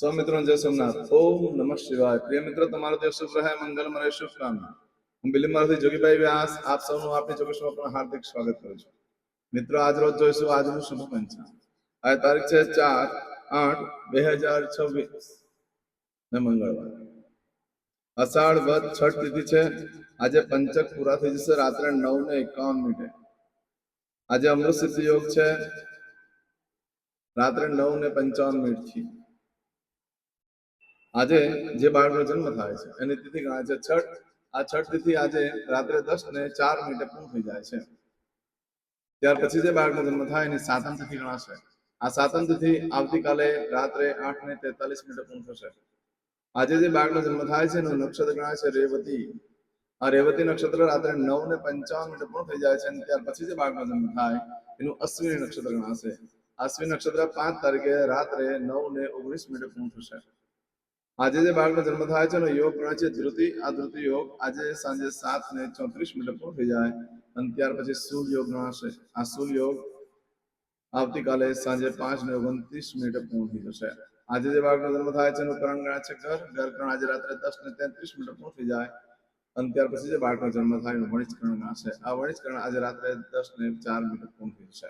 સ્વામિત્રો જય સોમનાથ. ઓમ નમઃ શિવાય. પ્રિય મિત્રો, તમારો દિવસ શુભ રહે, મંગલમય રહે, શુભકામના. હું બિલીમાંથી જોગીભાઈ વ્યાસ આપ સૌનું આપણી ચોક્કસમાં પણ હાર્દિક સ્વાગત કરું છું. મિત્રો, આજ રોજ જોઈશું આજનું શુભ પંચાંગ. આ તારીખ છે 4/8/2026 ને મંગળવાર. અષાઢ વદ છઠ તિથિ છે. આજે પંચક પૂરા થઈ જશે રાત્રે 9:51. આજે અમૃત સિદ્ધિ યોગ છે રાત્રે 9:55 થી. આજે જે બાળકનો જન્મ થાય છે એની તિથિ ગણાય છે છઠ. આ છઠ તિથિ આજે રાત્રે 10:04 પૂર્ણ થઈ જાય છે. ત્યાર પછી જે બાળકનો જન્મ થાય એની સાતમ તિથિ ગણાશે. આ સાતમ તિથિ આવતીકાલે રાત્રે 8:43 પૂર્ણ થશે. આજે જે બાળકનો જન્મ થાય છે એનું નક્ષત્ર ગણાય છે રેવતી. આ રેવતી નક્ષત્ર રાત્રે 9:55 પૂર્ણ થઈ જાય છે અને ત્યાર પછી જે બાળકનો જન્મ થાય એનું અશ્વિની નક્ષત્ર ગણાશે. અશ્વિની નક્ષત્ર 5 તારીખે રાત્રે 9:19 પૂર્ણ થશે. આજે જે બાળકનો જન્મ થાય છે એનો યોગ ગણાય છે ધૃતિ. આ ધૃતિ યોગ આજે સાંજે 7:34 પૂર્ણ થઈ જાય અને ત્યાર પછી સૂર્ય યોગ ગણાશે. આ સૂર્ય યોગ આવતીકાલે સાંજે 5:29 પૂર્ણ થઈ જશે. આજે જે બાળકનો જન્મ થાય છે એનું કરણ ગણાય છે ઘર. ઘર કરણ આજે રાત્રે 10:33 પૂર્ણ થઈ જાય અને ત્યાર પછી જે બાળકનો જન્મ થાય એનું વણિજ કરણ ગણાશે. આ વણિજ કરણ આજે રાત્રે 10:04 પૂર્ણ થઈ જશે.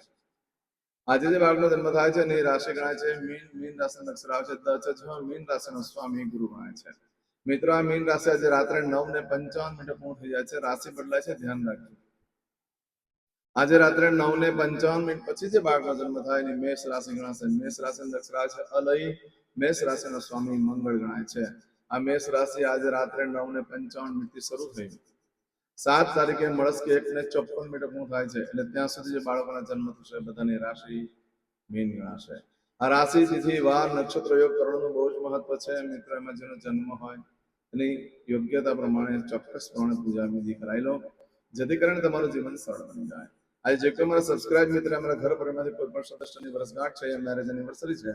આજે જે બાળકનો જન્મ થાય છે એની રાશિ ગણાય છે મીન. મીન રાશિ અક્ષર આવે છે દ છે. મીન રાશિનો સ્વામી ગુરુ ગણાય છે. મિત્રો, આ મીન રાશિ આજે રાત્રે 9:55 પૂર્ણ થઈ જાય છે. રાશિ બદલાય છે, ધ્યાન રાખજો. આજે રાત્રે 9:55 પછી જે બાળકનો જન્મ થાય એની મેષ રાશિ ગણાશે. મેષ રાશિ અક્ષર આવે છે અલય. મેષ રાશિનો સ્વામી મંગળ ગણાય છે. આ મેષ રાશિ આજે રાત્રે 9:55 થી શરૂ થઈ 7 તારીખે મળસ્કે 1:54 પૂર્ણ થાય છે. એટલે ત્યાં સુધી જે બાળકોના જન્મ થશે બધાની રાશિ મીન ગણાશે. આ રાશિ તિથિ વાર નક્ષત્ર યોગ કરવાનું બહુ જ મહત્વ છે. મિત્રો, એમાં જેનો જન્મ હોય એની યોગ્યતા પ્રમાણે ચોક્કસ પ્રમાણે પૂજા વિધિ કરાવી લો, જેથી કરીને તમારું જીવન સરળ બની જાય. આજે જે કોઈ મારા સબસ્ક્રાઇબ મિત્ર અમારા ઘર પરિવારમાંથી કોઈ પણ સદસ્યની વર્ષગાંઠ છે, મેરેજ એનિવર્સરી છે,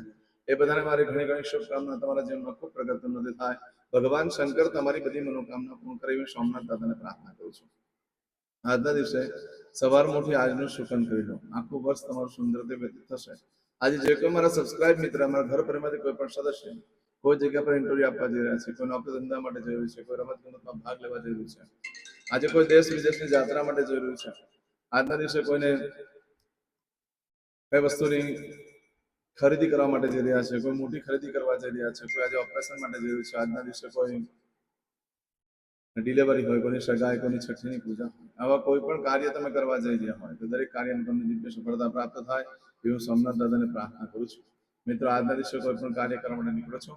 એ બધાને મારી ઘણી ઘણી શુભકામના. તમારા જીવનમાં ખૂબ પ્રગતિ ઉન્નતિ થાય. ભગવાન શંકર તમારી બધી મનોકામના પૂર્ણ કરે એવી સોમનાથ દાદાને પ્રાર્થના કરું છું. આજના દિવસે સવારમાં ઉઠી આજનું શુકન કરી લો. આખું વર્ષ તમારું સુંદરથી વ્યતીત થશે. આજે જે કોઈ મારા સબસ્ક્રાઇબ મિત્ર અમારા ઘર પરિવારમાંથી કોઈ પણ સદસ્ય કોઈ જગ્યા પર ઇન્ટરવ્યુ આપવા જઈ રહ્યા છે, કોઈ નોકરી ધંધા માટે જઈ રહ્યું છે, કોઈ રમત ગમતમાં ભાગ લેવા જઈ રહ્યું છે, આજે કોઈ દેશ વિદેશની યાત્રા માટે જઈ રહ્યું છે, આજના દિવસે કોઈને કઈ વસ્તુની ખરીદી કરવા માટે જઈ રહ્યા છે, કોઈ મોટી ખરીદી કરવા જઈ રહ્યા છે, કોઈ આજે ઓપરેશન માટે જઈ રહ્યું છે, આજના દિવસે કોઈ ડિલિવરી હોય, કોઈની સગાઈ, કોઈની છઠ્ઠીની પૂજા, આવા કોઈ પણ કાર્ય તમે કરવા જઈ રહ્યા હોય તો દરેક કાર્યમાં તમને દિવ્ય સફળતા પ્રાપ્ત થાય એવું સોમનાથ દાદાને પ્રાર્થના કરું છું. મિત્રો, આજના દિવસે કોઈ પણ કાર્ય કરવા માટે નીકળો છો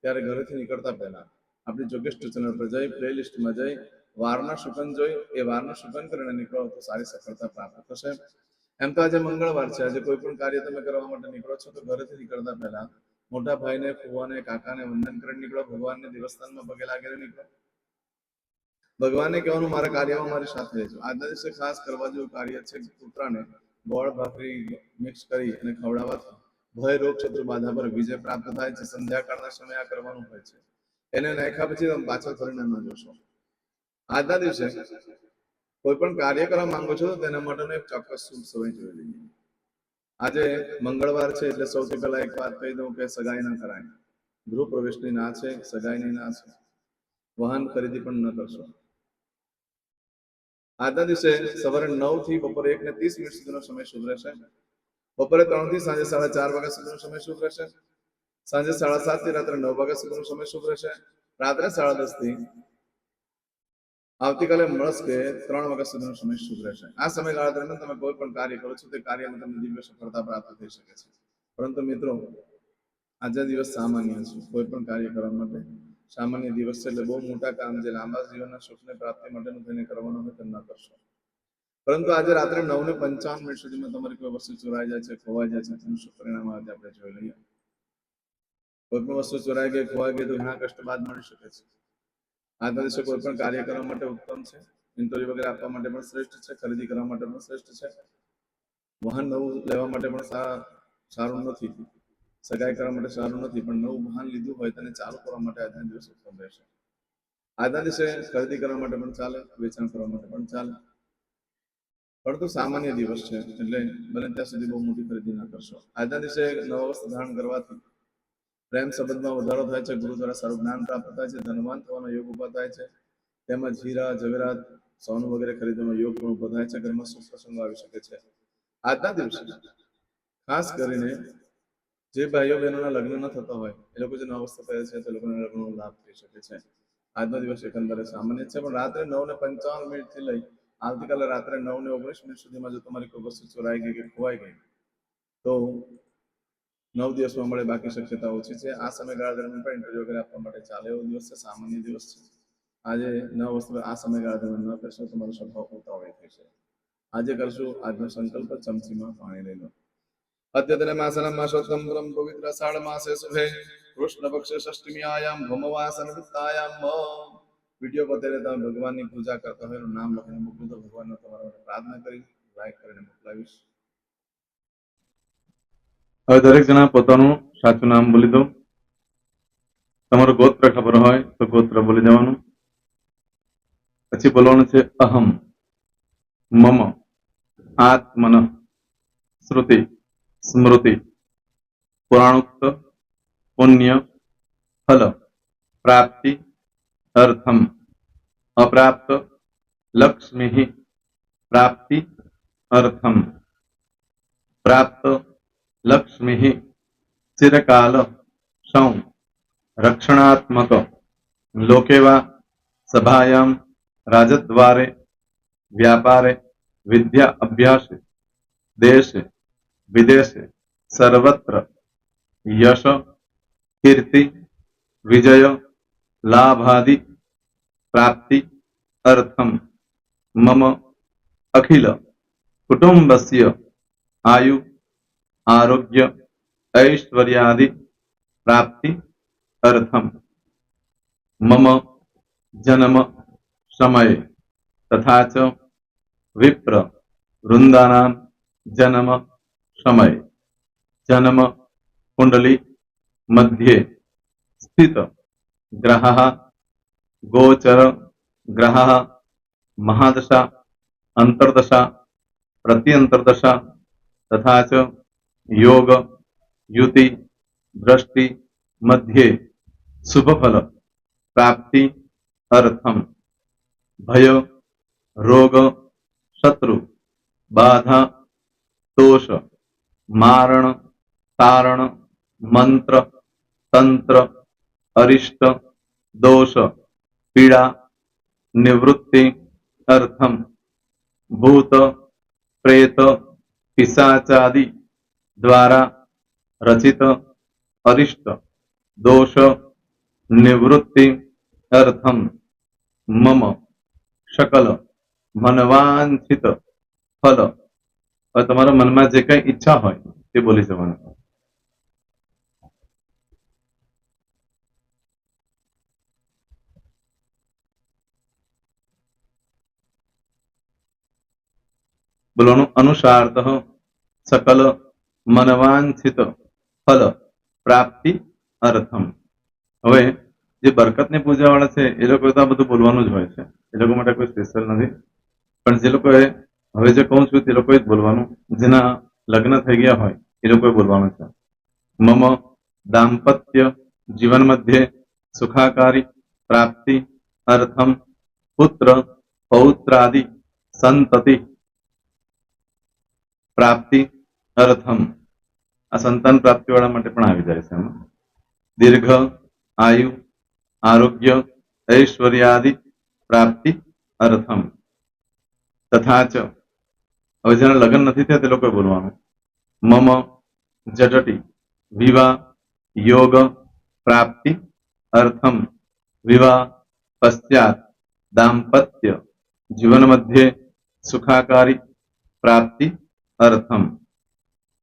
ત્યારે ઘરેથી નીકળતા પહેલા આપણી જોગેસ્ટ ચેનલ પર જઈ પ્લેલિસ્ટમાં જઈ વારના શુકન જોઈ એ વારના શુકન કરીને નીકળો તો સારી સફળતા પ્રાપ્ત થશે. એમ તો આજે મંગળવાર છે. આજે કોઈ પણ કાર્ય તમે કરવા માટે નીકળો છો તો ઘરેથી નીકળતા પહેલા મોટા ભાઈને, ફુવાને, કાકાને વંદન કરીને નીકળો. ભગવાનને દેવસ્થાનમાં પગે લાગીને નીકળો. ભગવાનને કહેવાનું મારા કાર્યમાં મારી સાથે રહેજો. આજના દિવસે ખાસ કરવા જેવું કાર્ય છે કૂતરાને ગોળ ભાખરી મિક્સ કરી અને ખવડાવવાથી ભય, રોગ, શત્રુ બાધા પર વિજય પ્રાપ્ત થાય છે. સંધ્યાકાળના સમયે આ કરવાનું હોય છે. એને નાખ્યા પછી તમે પાછળ ફરીને ન જોશો. આજના દિવસે કોઈ પણ કાર્ય કરવા માંગો છો તો તેના માટેનો એક ચોક્કસ શુભ સમય જોઈ લઈએ. આજે મંગળવાર છે એટલે સૌથી પહેલા એક વાત કહી દઉં કે સગાઈ ન કરાય. ગૃહ પ્રવેશની ના છે, સગાઈની ના છે. વાહન ખરીદી પણ ન કરશો. આજના દિવસે સવારે 9 થી બપોરે 1:30 સુધીનો સમય શુભ રહેશે. બપોરે 3 થી સાંજે 4:30 વાગ્યા સુધીનો સમય શુભ રહેશે. સાંજે 7:30 થી રાત્રે 9 વાગ્યા સુધીનો સમય શુભ રહેશે. રાત્રે 10:30 થી આવતીકાલે મળસ્કે 3 વાગ્યા સુધીનો સમય શુભ રહેશે. આ સમયગાળા દરમિયાન તમે કોઈ પણ કાર્ય કરો છો તે કાર્યમાં તમને દિવ્ય સફળતા પ્રાપ્ત થઈ શકે છે. પરંતુ મિત્રો, આજે દિવસ સામાન્ય છે. કોઈ પણ કાર્ય કરવા માટે સામાન્ય દિવસ છે. એટલે બહુ મોટા કામ જે લાંબા જીવનના સુખની પ્રાપ્તિ માટેનું થઈને કરવાનું હોય તે ન કરશો. પરંતુ આજે રાત્રે 9:55 સુધીમાં તમારી કોઈ વસ્તુ ચોરાઈ જાય છે, ખોવાઈ જાય છે, તેનું શું પરિણામ આજે આપણે જોઈ લઈએ. કોઈ પણ વસ્તુ ચોરાઈ ગઈ, ખોવાઈ ગઈ તો ઘણા કષ્ટ બાદ મળી શકે છે. આજના દિવસે કોઈ પણ કાર્ય કરવા માટે ઉત્તમ છે. ઇન્ટરવ્યુ વગેરે આપવા માટે પણ શ્રેષ્ઠ છે. ખરીદી કરવા માટે પણ શ્રેષ્ઠ છે. વાહન નવું લેવા માટે પણ સારું નથી. સગાઈ કરવા માટે સારું નથી, પણ નવું વાહન લીધું હોય તેને ચાલુ કરવા માટે આજના દિવસે ઉત્તમ રહેશે. આજના દિવસે ખરીદી કરવા માટે પણ ચાલે, વેચાણ કરવા માટે પણ ચાલે. પરંતુ સામાન્ય દિવસ છે એટલે બને ત્યાં સુધી બહુ મોટી ખરીદી ના કરશો. આજના દિવસે નવા વસ્ત્ર ધારણ કરવાથી પ્રેમ સંબંધમાં વધારો થાય છે, ગુરુ દ્વારા સારું જ્ઞાન પ્રાપ્ત થાય છે, ધનવાન થવાનો યોગ ઉભો થાય છે, તેમજ હીરા જવેરાત સોનું વગેરે ખરીદવાનો યોગ પણ ઉભો થાય છે. ઘરમાં સુખ પ્રસંગો આવી શકે છે. આજના દિવસે ખાસ કરીને જે ભાઈઓ બહેનોના લગ્ન ન થતા હોય એ લોકો જે નવા વસ્ત્ર પહેરે છે તે લોકોને લગ્નનો લાભ થઈ શકે છે. આજનો દિવસ એકંદરે સામાન્ય છે, પણ રાત્રે 9:55 થી લઈ આવતીકાલે રાત્રે 9:19 સુધીમાં જો તમારી કોઈ વસ્તુ ચોરાઈ ગઈ કે ખોવાઈ ગઈ તો 9 દિવસમાં મળે, બાકી શક્યતા ઓછી છે. આ સમયગાળા દરમિયાન પણ ઇન્ટરવ્યુ વગેરે આપવા માટે ચાલે એવો દિવસ છે, સામાન્ય દિવસ છે. આજે નવા વસ્તુ આ સમયગાળા દરમિયાન ન કરશો તમારો સ્વભાવ ઉતાવળી થશે. આજે કરશું આજનો સંકલ્પ, ચમચીમાં પાણી લઈ લો. अद्यतन मासनं मासोत्तम पवित्र आषाढ़ मासे शुभे कृष्ण पक्ष षष्ठमीयाम भौमवासन वित्तायाम वीडियो बता रहता भगवान की पूजा करता हो नाम लखीने मोकलो तो भगवान तमारा प्रार्थना करी लाइक કરીને મોકલાવીશ. હવે દરેક જણા પોતાનું સાચું નામ બોલી દો. તમારું ગોત્ર ખબર હોય તો ગોત્ર બોલી દેવાનું. પછી બોલવાનું છે અહમ, મમ, આત્મન, શ્રુતિ, स्मृति, पुराणोक्त, पुण्य, फल, प्राप्ति, अर्थम, अप्राप्त, लक्ष्मी, प्राप्ति, अर्थम, प्राप्त, लक्ष्मी, चिरकाल, सौ, रक्षणात्मक, लोकेवा, सभायां, राजद्वारे, व्यापारे, विद्या अभ्यास, देशे, विदेशे, सर्वत्र, यश, कीर्ति, विजय, लाभादि, प्राप्ति, अर्थम, मम, अखिल, कुटुंबस्य, आयु, आरोग्य, ऐश्वर्यादि, प्राप्ति, अर्थम, मम, जन्म, समय, तथा च विप्र, वृंदानां, जन्म, समय, जन्म कुंडली मध्ये स्थित ग्रहः, गोचर ग्रहः, महादशा, अंतर्दशा, प्रत्यंतर्दशा, तथा च योग, युति, दृष्टि मध्ये शुभ फल प्राप्ति अर्थम, भय, रोग, शत्रु, बाधा, दोष, मारण, तारण, मंत्र, तंत्र, अरिष्ट, दोष, पीड़ा, निवृत्ति, अर्थम, भूत, प्रेत, पिशाचादि द्वारा रचित अरिष्ट, दोष, निवृत्ति, अर्थम, मम, सकल, मनवांछित फल. તમારા મનમાં જે કઈ ઈચ્છા હોય તે બોલી જવાનું. બોલવાનું અનુસારતઃ સકલ મનવાંછિત ફલ પ્રાપ્તિ અર્થમ. હવે જે બરકતની પૂજા વાળા છે એ લોકો તો આ બધું બોલવાનું જ હોય છે, એ લોકો માટે કોઈ સ્પેશિયલ નથી. પણ જે લોકોએ હવે જે કહું છું તે લોકોએ જ બોલવાનું, જેના લગ્ન થઈ ગયા હોય એ લોકોએ બોલવાનું છે. મમ દાંપત્ય જીવન મધ્યે સુખાકારી પ્રાપ્તિ અર્થમ પુત્ર પૌત્રાદિ સંતતિ પ્રાપ્તિ અર્થમ. આ સંતાન પ્રાપ્તિ વાળા માટે પણ આવી જાય છે એમાં. દીર્ઘ આયુ આરોગ્ય ઐશ્વર્યાદિ પ્રાપ્તિ અર્થમ. તથા ચ, હવે જેના લગ્ન નથી થયા તે લોકોએ બોલવાનું. મમ જટટી વિવાહ યોગ પ્રાપ્તિ અર્થમ વિવાહ પશ્ચાત દાંપત્ય જીવન મધ્યે સુખાકારી પ્રાપ્તિ અર્થમ.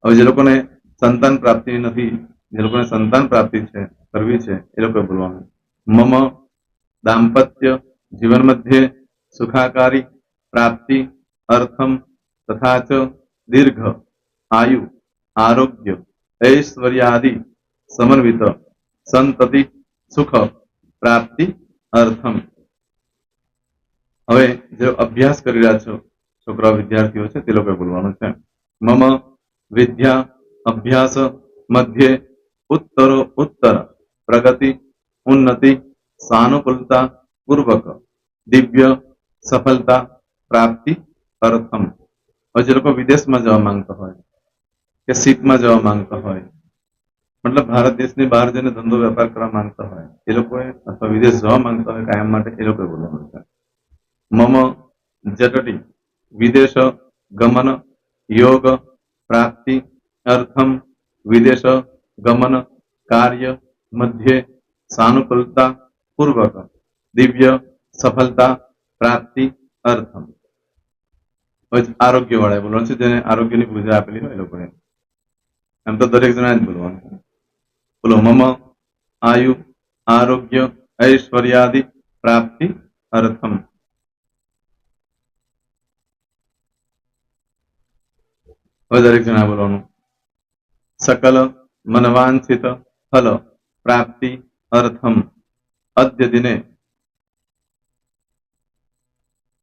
હવે જે લોકોને સંતાન પ્રાપ્તિ નથી, જે લોકોને સંતાન પ્રાપ્તિ છે કરવી છે એ લોકોએ બોલવાનું. મમ દાંપત્ય જીવન મધ્યે સુખાકારી પ્રાપ્તિ अर्थम तथा च दीर्घ आयु आरोग्य ऐश्वर्यादि समन्वित संतति सुख प्राप्ति अर्थम. હવે જે અભ્યાસ કરી રહ્યા છો છોકરા વિદ્યાર્થીઓ છે તે લોકોએ બોલવાનું છે. મમ વિદ્યા અભ્યાસ મધ્યે ઉત્તરો ઉત્તર પ્રગતિ ઉન્નતિ સાનુકૂળતા પૂર્વક દિવ્ય સફળતા પ્રાપ્તિ અર્થમ. હવે જે લોકો વિદેશમાં જવા માંગતા હોય કે શીપમાં જવા માંગતા હોય, મતલબ ભારત દેશની બહાર જઈને ધંધો વેપાર કરવા માંગતા હોય એ લોકોએ, અથવા વિદેશ જવા માંગતા હોય કાયમ માટે, એ લોકોએ બોલવાનું છે. મમ જટટી વિદેશ ગમન યોગ પ્રાપ્તિ અર્થમ વિદેશ ગમન કાર્ય મધ્યે સાનુકૂળતા પૂર્વક દિવ્ય સફળતા પ્રાપ્તિ અર્થમ. આરોગ્ય વાળા બોલવાનું છે, જેને આરોગ્યની પૂજા આપેલી હોય એ લોકોએ. એમ તો દરેક જણા જ બોલવાનું છે. બોલો મમ આયુ આરોગ્ય ઐશ્વર્યાદિ પ્રાપ્તિ અર્થમ. હવે દરેક જણા બોલવાનું. સકલ મનવાંછિત ફલ પ્રાપ્તિ અર્થમ અદ્ય દિને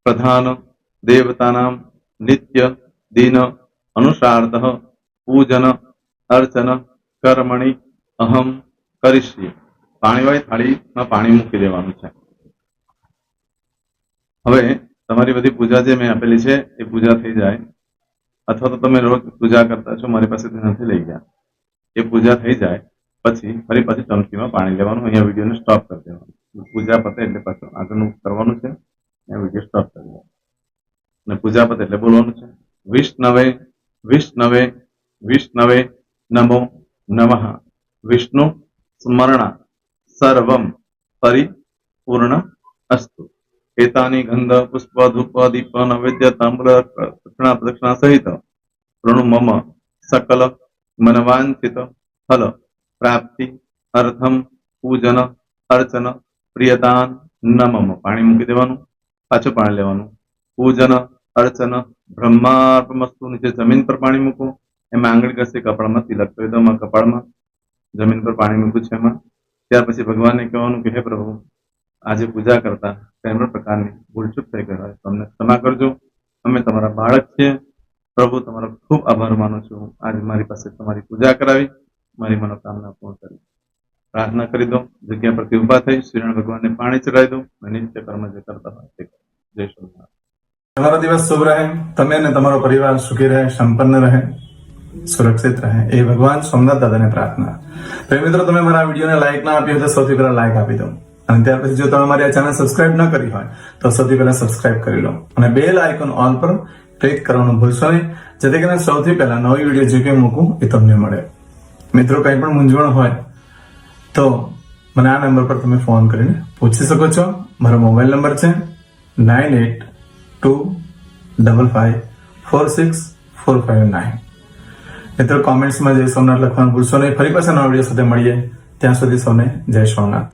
પ્રધાન દેવતાનામ નિત્ય દિન અનુસાર્ધ પૂજન અર્ચન કર્મણિ અહમ કરીશ્યે. પાણીવાળી થાળીમાં પાણી મૂકી દેવાનું છે. હવે તમારી બધી પૂજા જે મેં આપેલી છે એ પૂજા થઈ જાય, અથવા તો તમે રોજ પૂજા કરતા છો, મારી પાસેથી નથી લઈ ગયા, એ પૂજા થઈ જાય પછી ફરી પાછી ચમચીમાં પાણી લેવાનું. અહીંયા વિડીયોને સ્ટોપ કરી દેવાનું. પૂજા પતે એટલે પાછું આગળનું કરવાનું છે. અહીંયા વિડીયો સ્ટોપ કરી દેવાનો અને પૂજા પતે એટલે બોલવાનું છે વિષ્ણવે વિષ્ણવે વિષ્ણવે નમો નમઃ વિષ્ણુ સ્મરણા સર્વમ પરિપૂર્ણ અસ્તુ. એતાની ગંધ પુષ્પ ધૂપ દીપ નૈવેદ્ય તાંબૂલ પ્રદક્ષિણા સહિત પ્રણુ મમ સકલ મનવાંછિત ફલ પ્રાપ્તિ અર્થમ પૂજન અર્ચન પ્રિયદાન નમમ. પાણી મૂકી દેવાનું, પાછું પાણી લેવાનું. પૂજન અર્ચન બ્રહ્માર્પણમસ્તુ. નીચે જમીન પર પાણી મૂકો, એમાં આંગળી ઘસી કપાળમાં તિલક કરી દો. કપાળમાં જમીન પર પાણી મૂક્યું છે એમાં. ત્યાર પછી ભગવાનને કહેવાનું કે હે પ્રભુ, આજે પૂજા કરતા કોઈ પણ પ્રકારની ભૂલચૂક થઈ ગઈ હોય તો અમને ક્ષમા કરજો. અમે તમારા બાળક છીએ પ્રભુ, તમારો ખૂબ આભાર માનું છું. આજે મારી પાસે તમારી પૂજા કરાવી, મારી મનોકામના પૂર્ણ કરી. પ્રાર્થના કરી દો. જગ્યા પરથી ઉભા થઈ શ્રીનારાયણ ભગવાનને પાણી ચડાવી દો અને નિત્ય કર્મ જે કરતા હોય તે કરો. જય શ્રી. તમારો દિવસ શુભ રહે. તમે અને તમારો પરિવાર સુખી રહે, સંપન્ન રહે, સુરક્ષિત રહે, એ ભગવાન સોમનાથ દાદાને પ્રાર્થના. તો મિત્રો, તમે મારા વિડીયોને લાઈક ના આપી હોય તો સૌથી પહેલા લાઈક આપી દો. અને ત્યાર પછી જો તમે મારી આ ચેનલ સબસ્ક્રાઇબ ન કરી હોય તો સૌથી પહેલા સબસ્ક્રાઇબ કરી લો અને બેલ આઇકોન ઓલ પર ક્લિક કરવાનું ભૂલશો નહીં, જેથી કરીને સૌથી પહેલા નવી વિડીયો જે કંઈ મૂકું એ તમને મળે. મિત્રો, કંઈ પણ મૂંઝવણ હોય તો મને આ નંબર પર તમે ફોન કરીને પૂછી શકો છો. મારો મોબાઈલ નંબર છે 9825546459. મિત્રો, કોમેન્ટ્સમાં જય સોમનાથ લખવાનું ભૂલશો નહીં. ફરી પાછા નવા વિડીયો સાથે મળીએ. ત્યાં સુધી સૌને જય સોમનાથ.